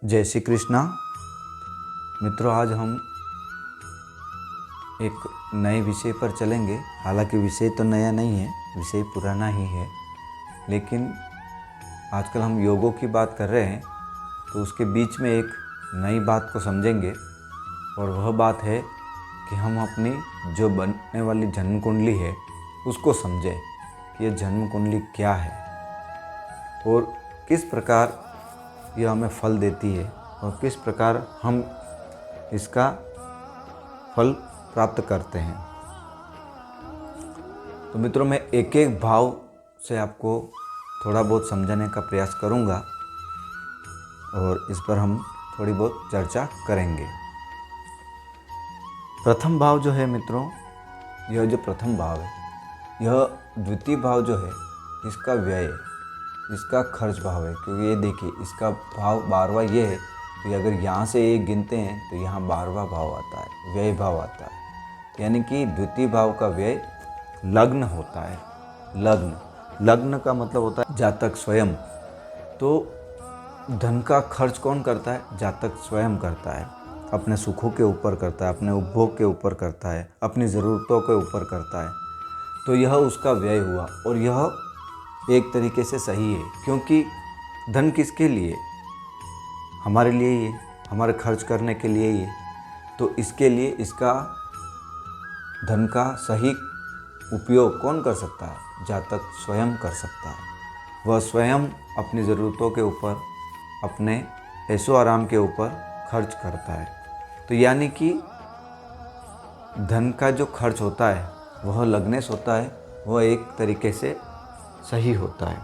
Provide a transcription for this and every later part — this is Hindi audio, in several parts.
जय श्री कृष्णा। मित्रों, आज हम एक नए विषय पर चलेंगे। हालांकि विषय तो नया नहीं है, विषय पुराना ही है, लेकिन आजकल हम योगों की बात कर रहे हैं तो उसके बीच में एक नई बात को समझेंगे। और वह बात है कि हम अपनी जो बनने वाली जन्म कुंडली है उसको समझें कि यह जन्म कुंडली क्या है और किस प्रकार यह हमें फल देती है और किस प्रकार हम इसका फल प्राप्त करते हैं। तो मित्रों, मैं एक एक भाव से आपको थोड़ा बहुत समझाने का प्रयास करूंगा और इस पर हम थोड़ी बहुत चर्चा करेंगे। प्रथम भाव जो है मित्रों, यह जो प्रथम भाव है, यह द्वितीय भाव जो है इसका व्यय है, इसका खर्च भाव है। क्योंकि ये देखिए, इसका भाव 12वां ये है, तो अगर यहाँ से एक गिनते हैं तो यहाँ 12वां भाव आता है, व्यय भाव आता है। यानी कि द्वितीय भाव का व्यय लग्न होता है। लग्न का मतलब होता है जातक स्वयं। तो धन का खर्च कौन करता है? जातक स्वयं करता है। अपने सुखों के ऊपर करता है, अपने उपभोग के ऊपर करता है, अपनी ज़रूरतों के ऊपर करता है। तो यह उसका व्यय हुआ और यह एक तरीके से सही है, क्योंकि धन किसके लिए? हमारे लिए ही है, हमारे खर्च करने के लिए ही है। तो इसके लिए इसका धन का सही उपयोग कौन कर सकता है? जातक स्वयं कर सकता है। वह स्वयं अपनी ज़रूरतों के ऊपर, अपने ऐशो आराम के ऊपर खर्च करता है। तो यानी कि धन का जो खर्च होता है वह लग्नेश होता है, वह एक तरीके से सही होता है।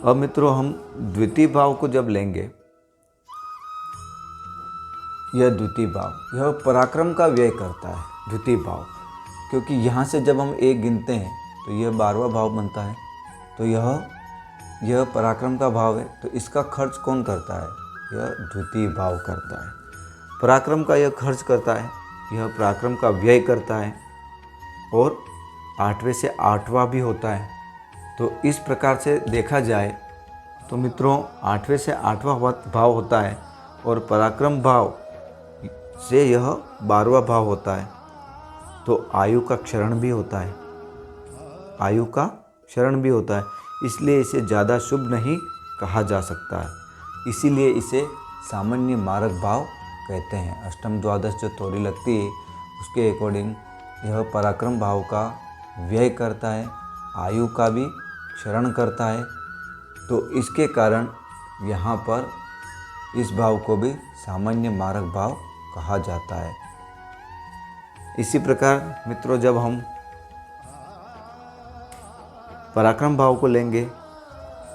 अब मित्रों, हम द्वितीय भाव को जब लेंगे, यह द्वितीय भाव यह पराक्रम का व्यय करता है। द्वितीय भाव, क्योंकि यहाँ से जब हम एक गिनते हैं तो यह 12वां भाव बनता है। तो यह पराक्रम का भाव है। तो इसका खर्च कौन करता है? यह द्वितीय भाव करता है। पराक्रम का यह खर्च करता है, यह पराक्रम का व्यय करता है और 8वें से 8वां भी होता है। तो इस प्रकार से देखा जाए तो मित्रों, 8वें से 8वां भाव होता है और पराक्रम भाव से यह 12वां भाव होता है। तो आयु का क्षरण भी होता है, आयु का क्षरण भी होता है। इसलिए इसे ज़्यादा शुभ नहीं कहा जा सकता है। इसीलिए इसे सामान्य मारक भाव कहते हैं। अष्टम द्वादश जो तोरी लगती है उसके अकॉर्डिंग यह पराक्रम भाव का व्यय करता है, आयु का भी क्षरण करता है। तो इसके कारण यहाँ पर इस भाव को भी सामान्य मारक भाव कहा जाता है। इसी प्रकार मित्रों, जब हम पराक्रम भाव को लेंगे,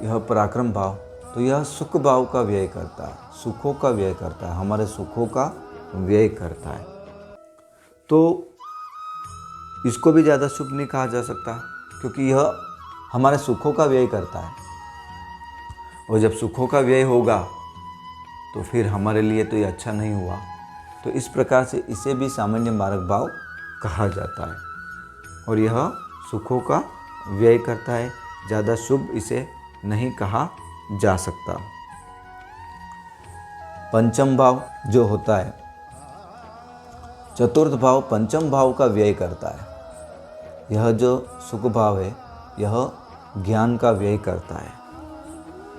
यह पराक्रम भाव, तो यह सुख भाव का व्यय करता है, सुखों का व्यय करता है, हमारे सुखों का व्यय करता है। तो इसको भी ज़्यादा शुभ नहीं कहा जा सकता, क्योंकि यह हमारे सुखों का व्यय करता है। और जब सुखों का व्यय होगा तो फिर हमारे लिए तो ये अच्छा नहीं हुआ। तो इस प्रकार से इसे भी सामान्य मारक भाव कहा जाता है। और यह सुखों का व्यय करता है, ज़्यादा शुभ इसे नहीं कहा जा सकता। पंचम भाव जो होता है, चतुर्थ भाव पंचम भाव का व्यय करता है। यह जो सुख भाव है यह ज्ञान का व्यय करता है,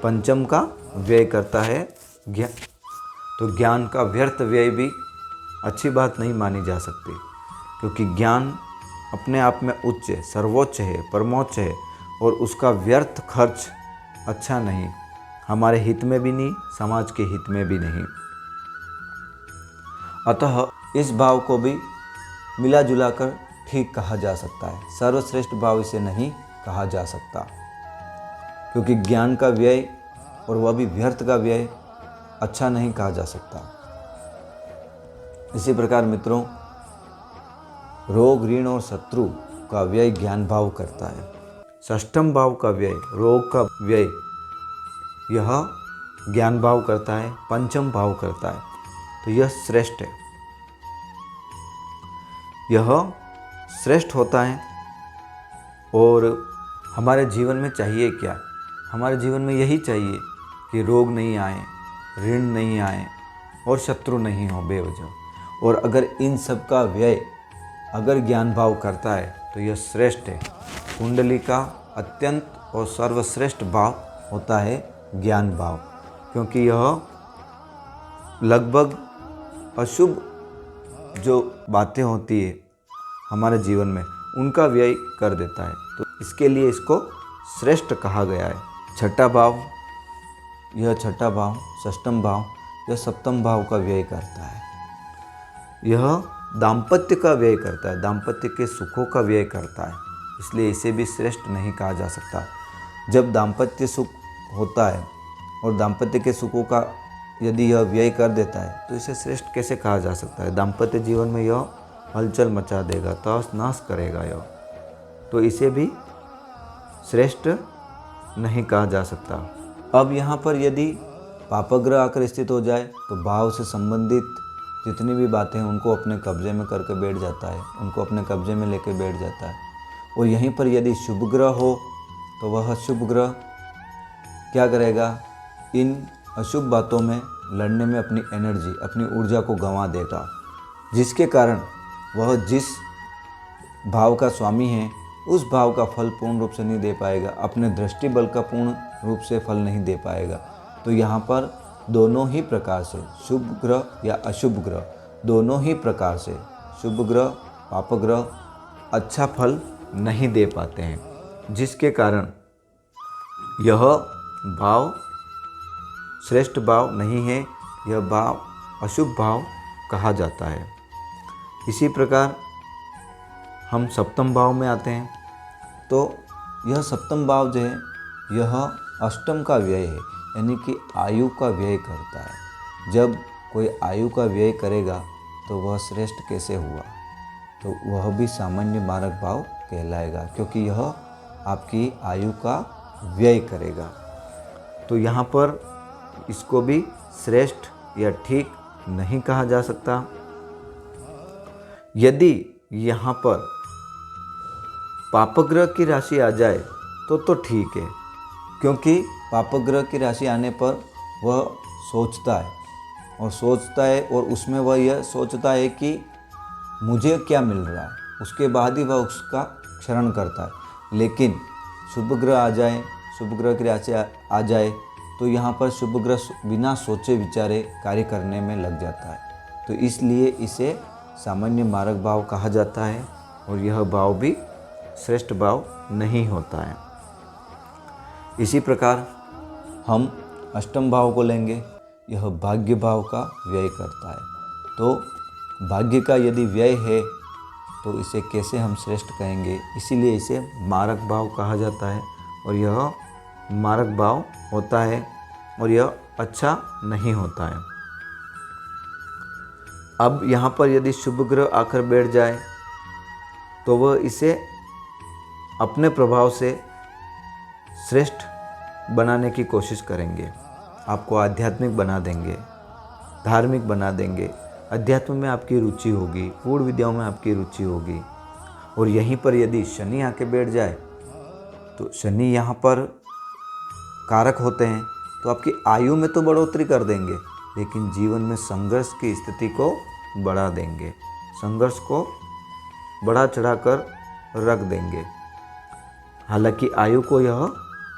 पंचम का व्यय करता है ज्ञान। तो ज्ञान का व्यर्थ व्यय भी अच्छी बात नहीं मानी जा सकती, क्योंकि ज्ञान अपने आप में उच्च है, सर्वोच्च है, परमोच्च है। और उसका व्यर्थ खर्च अच्छा नहीं, हमारे हित में भी नहीं, समाज के हित में भी नहीं। अतः इस भाव को भी मिला जुला कर ठीक कहा जा सकता है। सर्वश्रेष्ठ भाव इसे नहीं कहा जा सकता, क्योंकि ज्ञान का व्यय और वह भी व्यर्थ का व्यय अच्छा नहीं कहा जा सकता। इसी प्रकार मित्रों, रोग, ऋण और शत्रु का व्यय ज्ञान भाव करता है। षष्ठम भाव का व्यय, रोग का व्यय, यह ज्ञान भाव करता है, पंचम भाव करता है। तो यह श्रेष्ठ है, यह श्रेष्ठ होता है। और हमारे जीवन में चाहिए क्या? हमारे जीवन में यही चाहिए कि रोग नहीं आए, ऋण नहीं आए और शत्रु नहीं हो बेवजह। और अगर इन सब का व्यय अगर ज्ञान भाव करता है तो यह श्रेष्ठ है। कुंडली का अत्यंत और सर्वश्रेष्ठ भाव होता है ज्ञान भाव, क्योंकि यह लगभग अशुभ जो बातें होती है हमारे जीवन में उनका व्यय कर देता है। तो इसके लिए इसको श्रेष्ठ कहा गया है। छठा भाव, यह छठा भाव, षष्ठम भाव, यह सप्तम भाव का व्यय करता है। यह दाम्पत्य का व्यय करता है, दाम्पत्य के सुखों का व्यय करता है, इसलिए इसे भी श्रेष्ठ नहीं कहा जा सकता। जब दाम्पत्य सुख होता है और दाम्पत्य के सुखों का यदि यह व्यय कर देता है तो इसे श्रेष्ठ कैसे कहा जा सकता है। दाम्पत्य जीवन में यह हलचल मचा देगा, तहस नहस करेगा यह, तो इसे भी श्रेष्ठ नहीं कहा जा सकता। अब यहाँ पर यदि पापग्रह आकर स्थित हो जाए तो भाव से संबंधित जितनी भी बातें हैं उनको अपने कब्जे में करके बैठ जाता है, उनको अपने कब्जे में लेके बैठ जाता है। और यहीं पर यदि शुभ ग्रह हो तो वह शुभ ग्रह क्या करेगा, इन अशुभ बातों में लड़ने में अपनी एनर्जी, अपनी ऊर्जा को गंवा देगा, जिसके कारण वह जिस भाव का स्वामी है उस भाव का फल पूर्ण रूप से नहीं दे पाएगा, अपने दृष्टि बल का पूर्ण रूप से फल नहीं दे पाएगा। तो यहाँ पर दोनों ही प्रकार से शुभ ग्रह या अशुभ ग्रह, दोनों ही प्रकार से शुभ ग्रह पाप ग्रह अच्छा फल नहीं दे पाते हैं, जिसके कारण यह भाव श्रेष्ठ भाव नहीं है, यह भाव अशुभ भाव कहा जाता है। इसी प्रकार हम सप्तम भाव में आते हैं, तो यह सप्तम भाव जो है यह अष्टम का व्यय है, यानी कि आयु का व्यय करता है। जब कोई आयु का व्यय करेगा तो वह श्रेष्ठ कैसे हुआ, तो वह भी सामान्य मारक भाव कहलाएगा, क्योंकि यह आपकी आयु का व्यय करेगा। तो यहाँ पर इसको भी श्रेष्ठ या ठीक नहीं कहा जा सकता। यदि यहाँ पर पापग्रह की राशि आ जाए तो ठीक है, क्योंकि पापग्रह की राशि आने पर वह सोचता है और उसमें वह यह सोचता है कि मुझे क्या मिल रहा है, उसके बाद ही वह उसका क्षरण करता है। लेकिन शुभ ग्रह आ जाए, शुभ ग्रह की राशि आ जाए तो यहाँ पर शुभ ग्रह बिना सोचे विचारे कार्य करने में लग जाता है, तो इसलिए इसे सामान्य मारक भाव कहा जाता है और यह भाव भी श्रेष्ठ भाव नहीं होता है। इसी प्रकार हम अष्टम भाव को लेंगे, यह भाग्य भाव का व्यय करता है। तो भाग्य का यदि व्यय है तो इसे कैसे हम श्रेष्ठ कहेंगे, इसीलिए इसे मारक भाव कहा जाता है और यह मारक भाव होता है और यह अच्छा नहीं होता है। अब यहाँ पर यदि शुभ ग्रह आकर बैठ जाए तो वह इसे अपने प्रभाव से श्रेष्ठ बनाने की कोशिश करेंगे, आपको आध्यात्मिक बना देंगे, धार्मिक बना देंगे, अध्यात्म में आपकी रुचि होगी, पूर्ण विद्याओं में आपकी रुचि होगी। और यहीं पर यदि शनि आके बैठ जाए तो शनि यहाँ पर कारक होते हैं, तो आपकी आयु में तो बढ़ोतरी कर देंगे लेकिन जीवन में संघर्ष की स्थिति को बढ़ा देंगे, संघर्ष को बढ़ा चढ़ा कर रख देंगे। हालांकि आयु को यह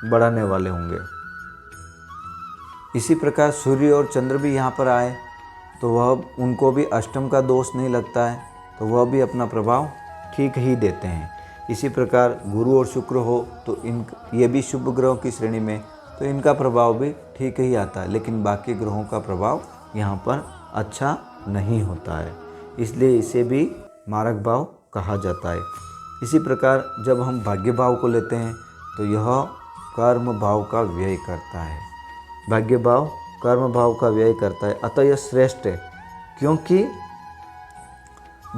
बढ़ाने वाले होंगे। इसी प्रकार सूर्य और चंद्र भी यहाँ पर आए तो वह उनको भी अष्टम का दोष नहीं लगता है, तो वह भी अपना प्रभाव ठीक ही देते हैं। इसी प्रकार गुरु और शुक्र हो तो ये भी शुभ ग्रहों की श्रेणी में, तो इनका प्रभाव भी ठीक ही आता है, लेकिन बाकी ग्रहों का प्रभाव यहाँ पर अच्छा नहीं होता है, इसलिए इसे भी मारक भाव कहा जाता है। इसी प्रकार जब हम भाग्य भाव को लेते हैं तो यह कर्म भाव का व्यय करता है, भाग्य भाव कर्म भाव का व्यय करता है, अतः यह श्रेष्ठ है, क्योंकि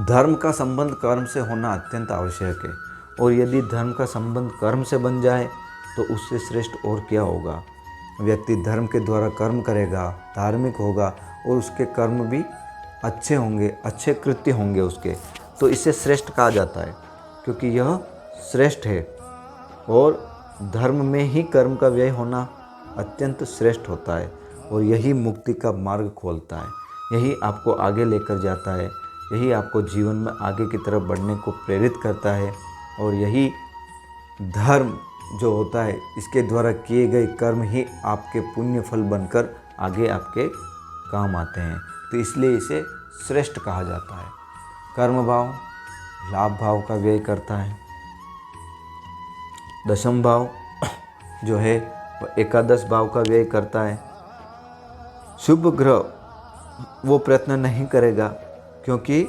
धर्म का संबंध कर्म से होना अत्यंत आवश्यक है। और यदि धर्म का संबंध कर्म से बन जाए तो उससे श्रेष्ठ और क्या होगा। व्यक्ति धर्म के द्वारा कर्म करेगा, धार्मिक होगा और उसके कर्म भी अच्छे होंगे, अच्छे कृत्य होंगे उसके, तो इसे श्रेष्ठ कहा जाता है, क्योंकि यह श्रेष्ठ है। और धर्म में ही कर्म का व्यय होना अत्यंत श्रेष्ठ होता है। और यही मुक्ति का मार्ग खोलता है, यही आपको आगे लेकर जाता है, यही आपको जीवन में आगे की तरफ बढ़ने को प्रेरित करता है। और यही धर्म जो होता है, इसके द्वारा किए गए कर्म ही आपके पुण्य फल बनकर आगे आपके काम आते हैं। तो इसलिए इसे श्रेष्ठ कहा जाता है। कर्म भाव लाभ भाव का व्यय करता है। दशम भाव जो है वह एकादश भाव का व्यय करता है। शुभ ग्रह वो प्रयत्न नहीं करेगा, क्योंकि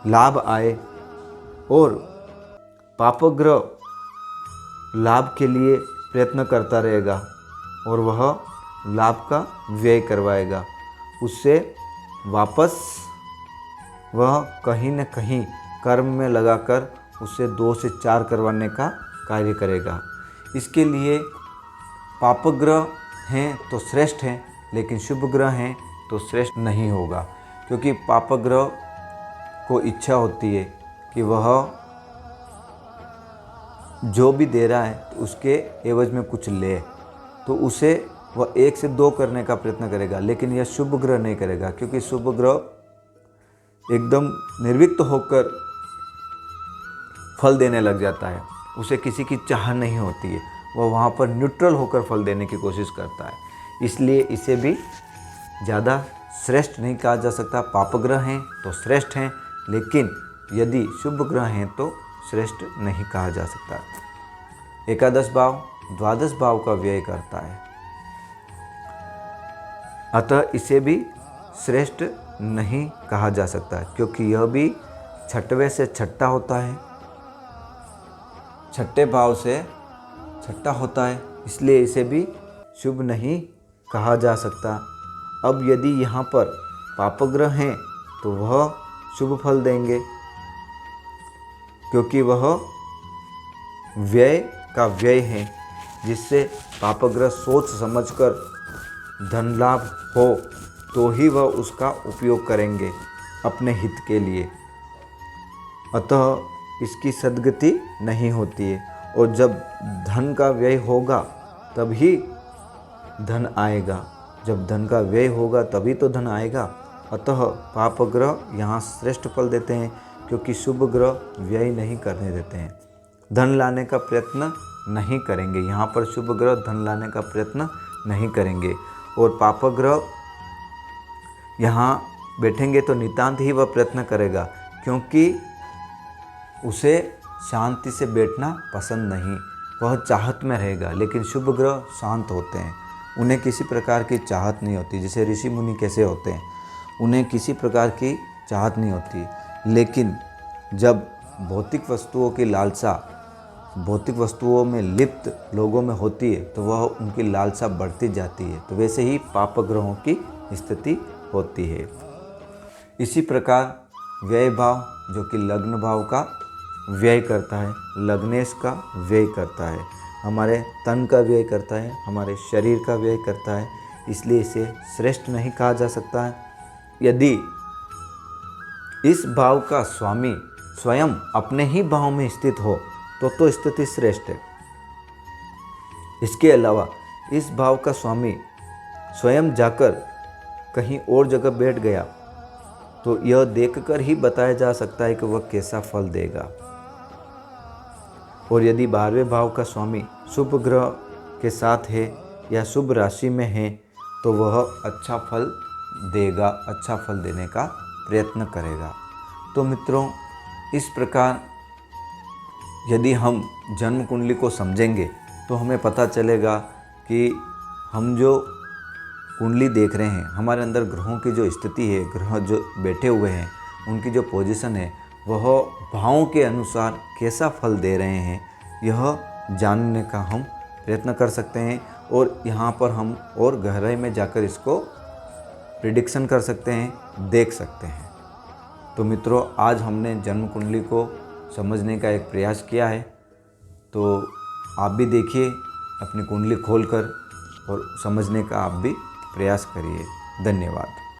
लाभ आए, और पाप ग्रह लाभ के लिए प्रयत्न करता रहेगा और वह लाभ का व्यय करवाएगा। उससे वापस वह कहीं न कहीं कर्म में लगाकर उससे 2 से 4 करवाने का कार्य करेगा। इसके लिए पाप ग्रह हैं तो श्रेष्ठ हैं, लेकिन शुभ ग्रह हैं तो श्रेष्ठ नहीं होगा, क्योंकि पाप ग्रह को इच्छा होती है कि वह जो भी दे रहा है तो उसके एवज में कुछ ले, तो उसे वह 1 से 2 करने का प्रयत्न करेगा। लेकिन यह शुभ ग्रह नहीं करेगा, क्योंकि शुभ ग्रह एकदम निर्विक्त होकर फल देने लग जाता है। उसे किसी की चाह नहीं होती है, वह वहाँ पर न्यूट्रल होकर फल देने की कोशिश करता है। इसलिए इसे भी ज़्यादा श्रेष्ठ नहीं कहा जा सकता। पाप ग्रह हैं तो श्रेष्ठ हैं, लेकिन यदि शुभ ग्रह हैं तो श्रेष्ठ नहीं कहा जा सकता। एकादश भाव द्वादश भाव का व्यय करता है, अतः इसे भी श्रेष्ठ नहीं कहा जा सकता, क्योंकि यह भी छठवें से छठा होता है, छठे भाव से छठा होता है, इसलिए इसे भी शुभ नहीं कहा जा सकता। अब यदि यहाँ पर पापग्रह हैं तो वह शुभ फल देंगे, क्योंकि वह व्यय का व्यय है, जिससे पापग्रह सोच समझकर धन लाभ हो तो ही वह उसका उपयोग करेंगे अपने हित के लिए। अतः इसकी सद्गति नहीं होती है, और जब धन का व्यय होगा तभी धन आएगा, जब धन का व्यय होगा तभी तो धन आएगा। अतः पाप ग्रह यहाँ श्रेष्ठ फल देते हैं, क्योंकि शुभ ग्रह व्यय नहीं करने देते हैं, धन लाने का प्रयत्न नहीं करेंगे। यहाँ पर शुभ ग्रह धन लाने का प्रयत्न नहीं करेंगे, और पाप ग्रह यहाँ बैठेंगे तो नितांत ही वह प्रयत्न करेगा, क्योंकि उसे शांति से बैठना पसंद नहीं, वह चाहत में रहेगा। लेकिन शुभ ग्रह शांत होते हैं, उन्हें किसी प्रकार की चाहत नहीं होती। जैसे ऋषि मुनि कैसे होते हैं, उन्हें किसी प्रकार की चाहत नहीं होती। लेकिन जब भौतिक वस्तुओं की लालसा भौतिक वस्तुओं में लिप्त लोगों में होती है तो वह उनकी लालसा बढ़ती जाती है। तो वैसे ही पाप ग्रहों की स्थिति होती है। इसी प्रकार व्यय भाव जो कि लग्न भाव का व्यय करता है, लग्नेश का व्यय करता है, हमारे तन का व्यय करता है, हमारे शरीर का व्यय करता है, इसलिए इसे श्रेष्ठ नहीं कहा जा सकता है। यदि इस भाव का स्वामी स्वयं अपने ही भाव में स्थित हो तो स्थिति श्रेष्ठ है। इसके अलावा इस भाव का स्वामी स्वयं जाकर कहीं और जगह बैठ गया तो यह देखकर ही बताया जा सकता है कि वह कैसा फल देगा। और यदि 12वें भाव का स्वामी शुभ ग्रह के साथ है या शुभ राशि में है तो वह अच्छा फल देगा, अच्छा फल देने का प्रयत्न करेगा। तो मित्रों, इस प्रकार यदि हम जन्म कुंडली को समझेंगे तो हमें पता चलेगा कि हम जो कुंडली देख रहे हैं, हमारे अंदर ग्रहों की जो स्थिति है, ग्रह जो बैठे हुए हैं, उनकी जो पोजीशन है, वह भावों के अनुसार कैसा फल दे रहे हैं, यह जानने का हम प्रयत्न कर सकते हैं। और यहाँ पर हम और गहराई में जाकर इसको प्रिडिक्शन कर सकते हैं, देख सकते हैं। तो मित्रों, आज हमने जन्म कुंडली को समझने का एक प्रयास किया है, तो आप भी देखिए, अपनी कुंडली खोलकर और समझने का आप भी प्रयास करिए। धन्यवाद।